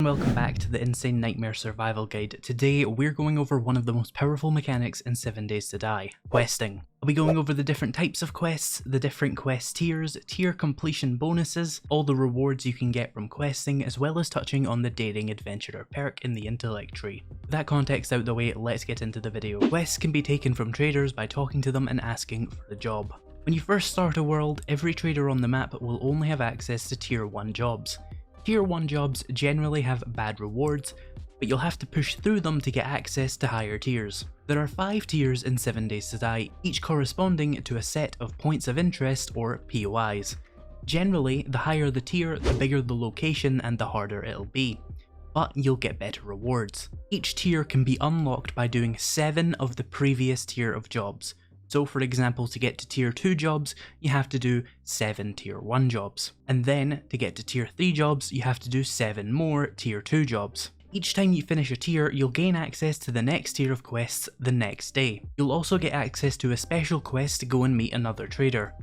Welcome back to the Insane Nightmare Survival Guide. Today we're going over one of the most powerful mechanics in 7 Days to Die, questing. I'll be going over the different types of quests, the different quest tiers, tier completion bonuses, all the rewards you can get from questing, as well as touching on the Daring Adventurer perk in the intellect tree. With that context out the way, let's get into the video. Quests can be taken from traders by talking to them and asking for a job. When you first start a world, every trader on the map will only have access to tier 1 jobs. Tier 1 jobs generally have bad rewards, but you'll have to push through them to get access to higher tiers. There are 5 tiers in 7 Days to Die, each corresponding to a set of points of interest or POIs. Generally, the higher the tier, the bigger the location and the harder it'll be, but you'll get better rewards. Each tier can be unlocked by doing 7 of the previous tier of jobs. So for example, to get to tier 2 jobs, you have to do 7 tier 1 jobs. And then, to get to tier 3 jobs, you have to do 7 more tier 2 jobs. Each time you finish a tier, you'll gain access to the next tier of quests the next day. You'll also get access to a special quest to go and meet another trader,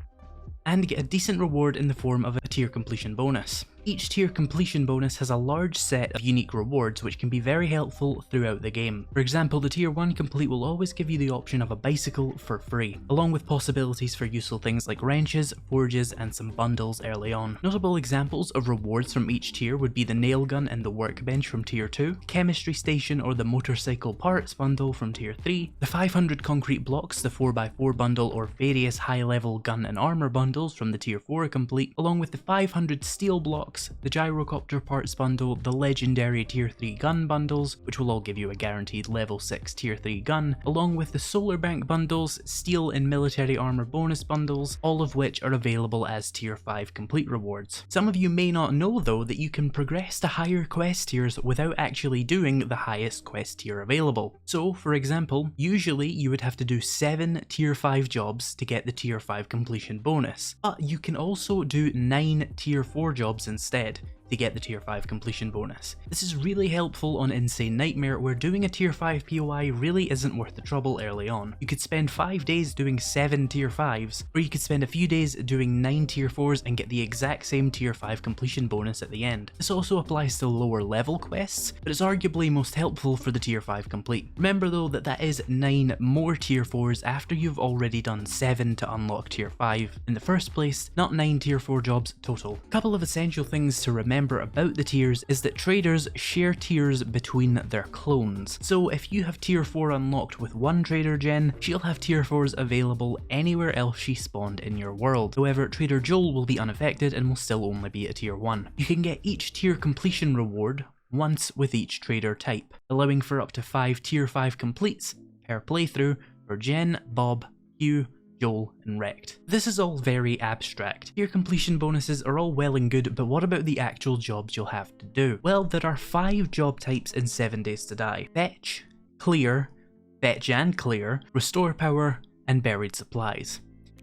and get a decent reward in the form of a tier completion bonus. Each tier completion bonus has a large set of unique rewards which can be very helpful throughout the game. For example, the tier 1 complete will always give you the option of a bicycle for free, along with possibilities for useful things like wrenches, forges, and some bundles early on. Notable examples of rewards from each tier would be the nail gun and the workbench from tier 2, chemistry station or the motorcycle parts bundle from tier 3, the 500 concrete blocks, the 4x4 bundle or various high level gun and armor bundles from the tier 4 complete, along with the 500 steel blocks, the gyrocopter parts bundle, the legendary tier 3 gun bundles, which will all give you a guaranteed level 6 tier 3 gun, along with the solar bank bundles, steel and military armor bonus bundles, all of which are available as tier 5 complete rewards. Some of you may not know though that you can progress to higher quest tiers without actually doing the highest quest tier available. So for example, usually you would have to do 7 tier 5 jobs to get the tier 5 completion bonus, but you can also do 9 tier 4 jobs instead to get the tier 5 completion bonus. This is really helpful on Insane Nightmare, where doing a tier 5 POI really isn't worth the trouble early on. You could spend 5 days doing 7 tier 5s, or you could spend a few days doing 9 tier 4s and get the exact same tier 5 completion bonus at the end. This also applies to lower level quests, but it's arguably most helpful for the tier 5 complete. Remember though that is 9 more tier 4s after you've already done 7 to unlock tier 5 in the first place, not 9 tier 4 jobs total. A couple of essential things to remember about the tiers is that traders share tiers between their clones. So if you have tier 4 unlocked with one trader gen, she'll have tier 4s available anywhere else she spawned in your world. However, Trader Joel will be unaffected and will still only be a tier 1. You can get each tier completion reward once with each trader type, allowing for up to 5 tier 5 completes per playthrough for Jen, Bob, Hugh, Joel, and Wrecked. This is all very abstract. Tier completion bonuses are all well and good, but what about the actual jobs you'll have to do? Well, there are 5 job types in 7 Days to Die: fetch, clear, fetch and clear, restore power, and buried supplies.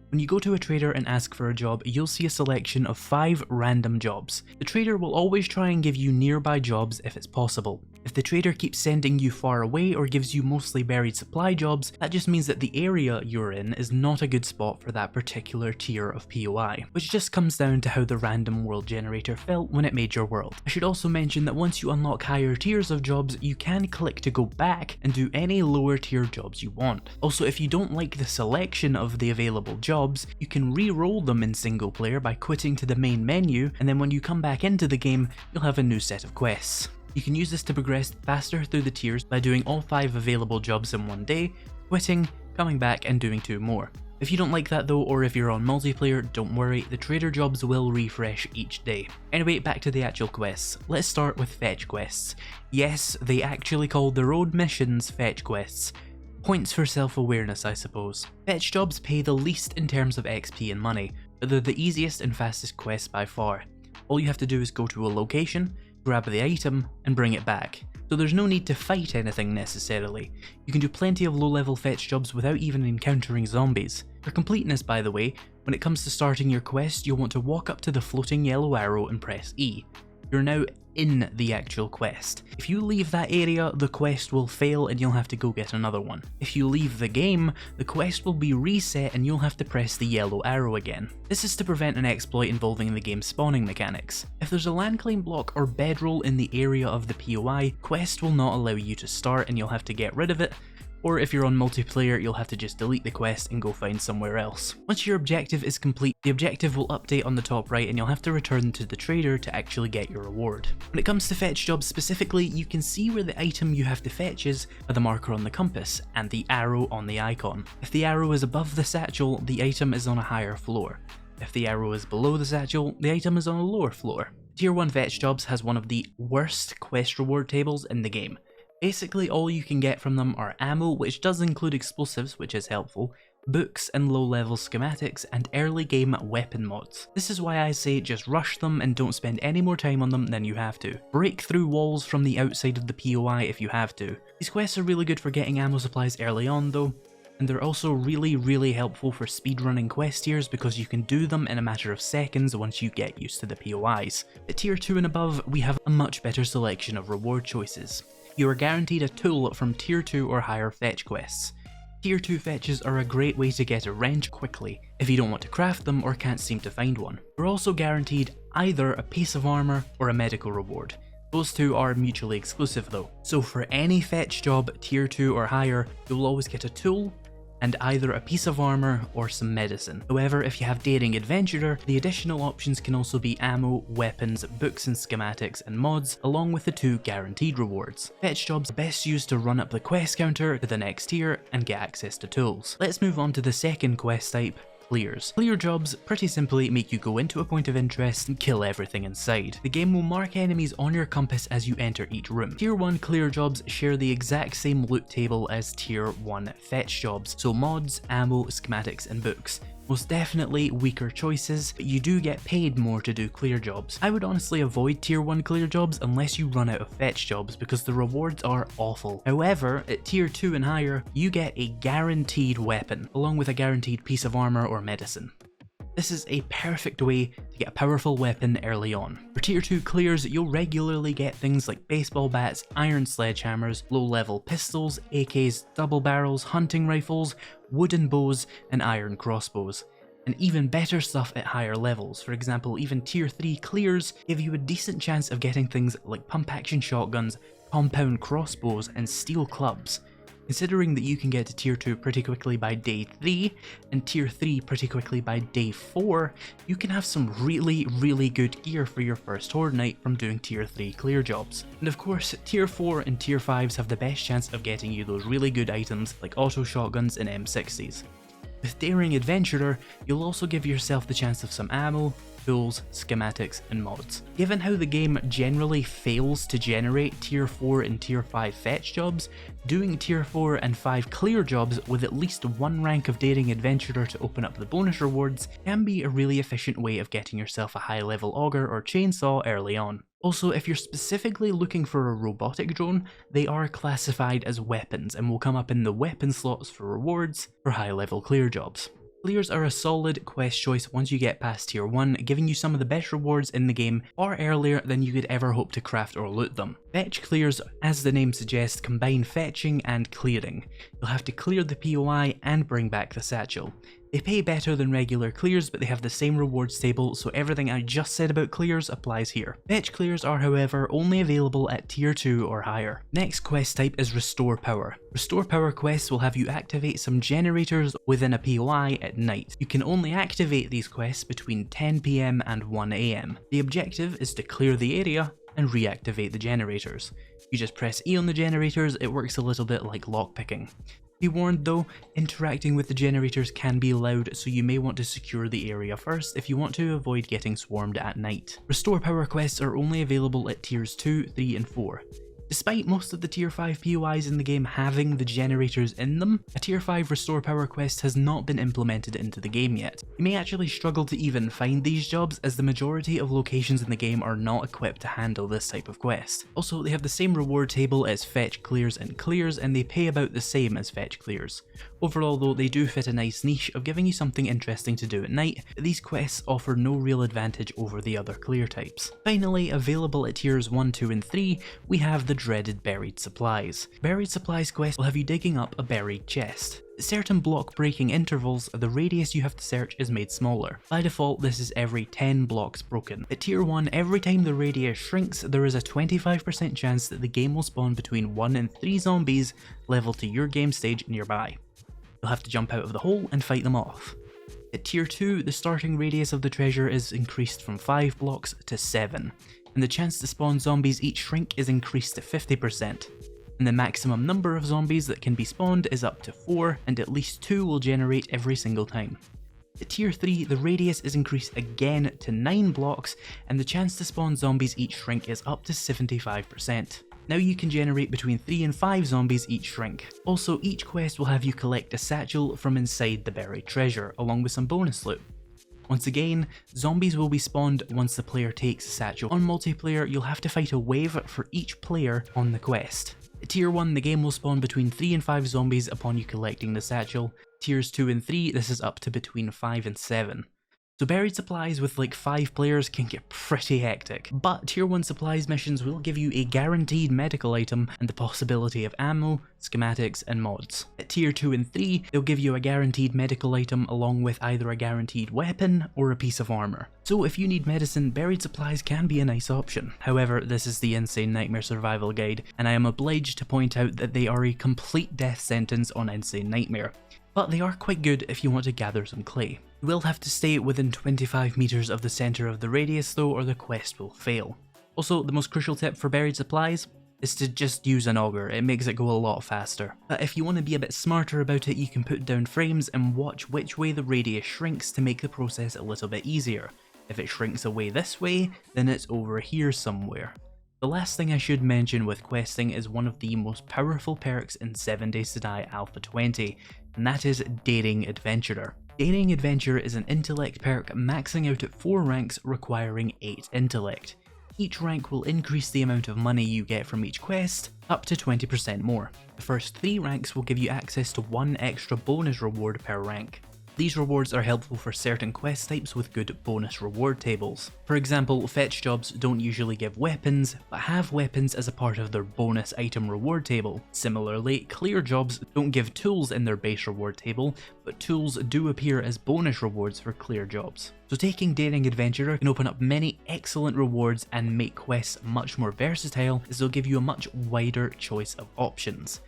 When you go to a trader and ask for a job, you'll see a selection of 5 random jobs. The trader will always try and give you nearby jobs if it's possible. If the trader keeps sending you far away or gives you mostly buried supply jobs, that just means that the area you're in is not a good spot for that particular tier of POI, which just comes down to how the random world generator felt when it made your world. I should also mention that once you unlock higher tiers of jobs, you can click to go back and do any lower tier jobs you want. Also, if you don't like the selection of the available jobs, you can re-roll them in single player by quitting to the main menu, and then when you come back into the game, you'll have a new set of quests. You can use this to progress faster through the tiers by doing all 5 available jobs in one day, quitting, coming back and doing 2 more. If you don't like that though, or if you're on multiplayer, don't worry, the trader jobs will refresh each day. Anyway, back to the actual quests. Let's start with fetch quests. Yes, they actually call their own missions fetch quests. Points for self-awareness, I suppose. Fetch jobs pay the least in terms of XP and money, but they're the easiest and fastest quests by far. All you have to do is go to a location, grab the item, and bring it back. So there's no need to fight anything necessarily. You can do plenty of low-level fetch jobs without even encountering zombies. For completeness, by the way, when it comes to starting your quest, you'll want to walk up to the floating yellow arrow and press E. You're now in the actual quest. If you leave that area, the quest will fail and you'll have to go get another one. If you leave the game, the quest will be reset and you'll have to press the yellow arrow again. This is to prevent an exploit involving the game's spawning mechanics. If there's a land claim block or bedroll in the area of the POI, quest will not allow you to start and you'll have to get rid of it, or if you're on multiplayer, you'll have to just delete the quest and go find somewhere else. Once your objective is complete, the objective will update on the top right and you'll have to return to the trader to actually get your reward. When it comes to fetch jobs specifically, you can see where the item you have to fetch is by the marker on the compass and the arrow on the icon. If the arrow is above the satchel, the item is on a higher floor. If the arrow is below the satchel, the item is on a lower floor. Tier 1 fetch jobs has one of the worst quest reward tables in the game. Basically all you can get from them are ammo, which does include explosives, which is helpful, books and low level schematics, and early game weapon mods. This is why I say just rush them and don't spend any more time on them than you have to. Break through walls from the outside of the POI if you have to. These quests are really good for getting ammo supplies early on though, and they're also really helpful for speedrunning quest tiers because you can do them in a matter of seconds once you get used to the POIs. At tier 2 and above, we have a much better selection of reward choices. You are guaranteed a tool from tier 2 or higher fetch quests. Tier 2 fetches are a great way to get a wrench quickly if you don't want to craft them or can't seem to find one. You're also guaranteed either a piece of armor or a medical reward. Those two are mutually exclusive though. So for any fetch job tier 2 or higher, you'll always get a tool and either a piece of armor or some medicine. However, if you have Daring Adventurer, the additional options can also be ammo, weapons, books and schematics, and mods, along with the 2 guaranteed rewards. Fetch jobs are best used to run up the quest counter to the next tier and get access to tools. Let's move on to the second quest type, clears. Clear jobs pretty simply make you go into a point of interest and kill everything inside. The game will mark enemies on your compass as you enter each room. Tier 1 clear jobs share the exact same loot table as Tier 1 fetch jobs, so mods, ammo, schematics and books. Most definitely weaker choices, but you do get paid more to do clear jobs. I would honestly avoid tier 1 clear jobs unless you run out of fetch jobs because the rewards are awful. However, at tier 2 and higher, you get a guaranteed weapon, along with a guaranteed piece of armor or medicine. This is a perfect way to get a powerful weapon early on. For tier 2 clears, you'll regularly get things like baseball bats, iron sledgehammers, low level pistols, AKs, double barrels, hunting rifles, wooden bows, and iron crossbows. And even better stuff at higher levels. For example, even tier 3 clears give you a decent chance of getting things like pump action shotguns, compound crossbows, and steel clubs. Considering that you can get to tier 2 pretty quickly by day 3, and tier 3 pretty quickly by day 4, you can have some really good gear for your first Horde Night from doing tier 3 clear jobs. And of course, tier 4 and tier 5s have the best chance of getting you those really good items like auto shotguns and M60s. With Daring Adventurer, you'll also give yourself the chance of some ammo, tools, schematics, and mods. Given how the game generally fails to generate tier 4 and tier 5 fetch jobs, doing tier 4 and 5 clear jobs with at least one rank of Daring Adventurer to open up the bonus rewards can be a really efficient way of getting yourself a high level auger or chainsaw early on. Also, if you're specifically looking for a robotic drone, they are classified as weapons and will come up in the weapon slots for rewards for high level clear jobs. Clears are a solid quest choice once you get past tier 1, giving you some of the best rewards in the game far earlier than you could ever hope to craft or loot them. Fetch clears, as the name suggests, combine fetching and clearing. You'll have to clear the POI and bring back the satchel. They pay better than regular clears, but they have the same rewards table, so everything I just said about clears applies here. Fetch clears are, however, only available at tier 2 or higher. Next quest type is Restore Power. Restore Power quests will have you activate some generators within a POI at night. You can only activate these quests between 10 PM and 1 AM. The objective is to clear the area and reactivate the generators. You just press E on the generators, it works a little bit like lockpicking. Be warned though, interacting with the generators can be loud, so you may want to secure the area first if you want to avoid getting swarmed at night. Restore Power quests are only available at tiers 2, 3 and 4. Despite most of the tier 5 POIs in the game having the generators in them, a tier 5 restore power quest has not been implemented into the game yet. You may actually struggle to even find these jobs, as the majority of locations in the game are not equipped to handle this type of quest. Also, they have the same reward table as fetch, clears and clears, and they pay about the same as fetch clears. Overall though, they do fit a nice niche of giving you something interesting to do at night, but these quests offer no real advantage over the other clear types. Finally, available at tiers 1, 2 and 3, we have the dreaded buried supplies. Buried supplies quest will have you digging up a buried chest. At certain block breaking intervals, the radius you have to search is made smaller. By default, this is every 10 blocks broken. At tier 1, every time the radius shrinks, there is a 25% chance that the game will spawn between 1 and 3 zombies level to your game stage nearby. You'll have to jump out of the hole and fight them off. At tier 2, the starting radius of the treasure is increased from 5 blocks to 7. And the chance to spawn zombies each shrink is increased to 50%. And the maximum number of zombies that can be spawned is up to 4, and at least 2 will generate every single time. At tier 3, the radius is increased again to 9 blocks, and the chance to spawn zombies each shrink is up to 75%. Now you can generate between 3 and 5 zombies each shrink. Also, each quest will have you collect a satchel from inside the buried treasure, along with some bonus loot. Once again, zombies will be spawned once the player takes a satchel. On multiplayer, you'll have to fight a wave for each player on the quest. At tier 1, the game will spawn between 3 and 5 zombies upon you collecting the satchel. Tiers 2 and 3, this is up to between 5 and 7. So buried supplies with like 5 players can get pretty hectic, but tier 1 supplies missions will give you a guaranteed medical item and the possibility of ammo, schematics and mods. At tier 2 and 3, they'll give you a guaranteed medical item along with either a guaranteed weapon or a piece of armor. So if you need medicine, buried supplies can be a nice option. However, this is the Insane Nightmare Survival Guide, and I am obliged to point out that they are a complete death sentence on Insane Nightmare. But they are quite good if you want to gather some clay. You will have to stay within 25 meters of the center of the radius though, or the quest will fail. Also, the most crucial tip for buried supplies is to just use an auger. It makes it go a lot faster. But if you want to be a bit smarter about it, you can put down frames and watch which way the radius shrinks to make the process a little bit easier. If it shrinks away this way, then it's over here somewhere. The last thing I should mention with questing is one of the most powerful perks in 7 Days to Die Alpha 20, and that is Daring Adventurer. Daring Adventurer is an intellect perk maxing out at 4 ranks requiring 8 intellect. Each rank will increase the amount of money you get from each quest up to 20% more. The first 3 ranks will give you access to 1 extra bonus reward per rank. These rewards are helpful for certain quest types with good bonus reward tables. For example, fetch jobs don't usually give weapons, but have weapons as a part of their bonus item reward table. Similarly, clear jobs don't give tools in their base reward table, but tools do appear as bonus rewards for clear jobs. So taking Daring Adventurer can open up many excellent rewards and make quests much more versatile, as they'll give you a much wider choice of options.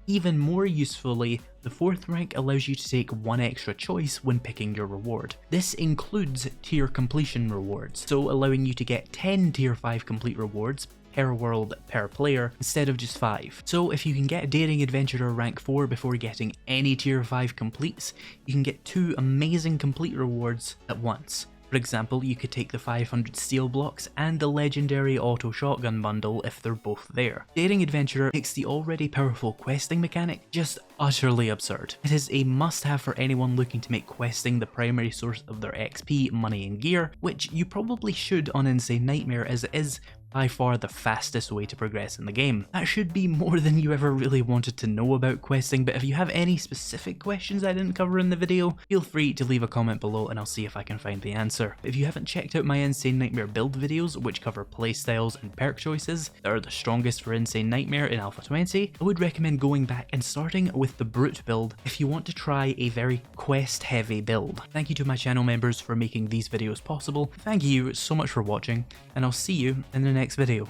Even more usefully, the 4th rank allows you to take 1 extra choice when picking your reward. This includes tier completion rewards, so allowing you to get 10 tier 5 complete rewards per world per player instead of just 5. So if you can get Daring Adventurer rank 4 before getting any tier 5 completes, you can get 2 amazing complete rewards at once. For example, you could take the 500 steel blocks and the legendary auto shotgun bundle if they're both there. Daring Adventurer makes the already powerful questing mechanic just utterly absurd. It is a must-have for anyone looking to make questing the primary source of their XP, money and gear, which you probably should on Insane Nightmare, as it is by far the fastest way to progress in the game. That should be more than you ever really wanted to know about questing, but if you have any specific questions I didn't cover in the video, feel free to leave a comment below and I'll see if I can find the answer. If you haven't checked out my Insane Nightmare build videos, which cover playstyles and perk choices that are the strongest for Insane Nightmare in Alpha 20, I would recommend going back and starting with the Brute build if you want to try a very quest heavy build. Thank you to my channel members for making these videos possible. Thank you so much for watching, and I'll see you in the next video.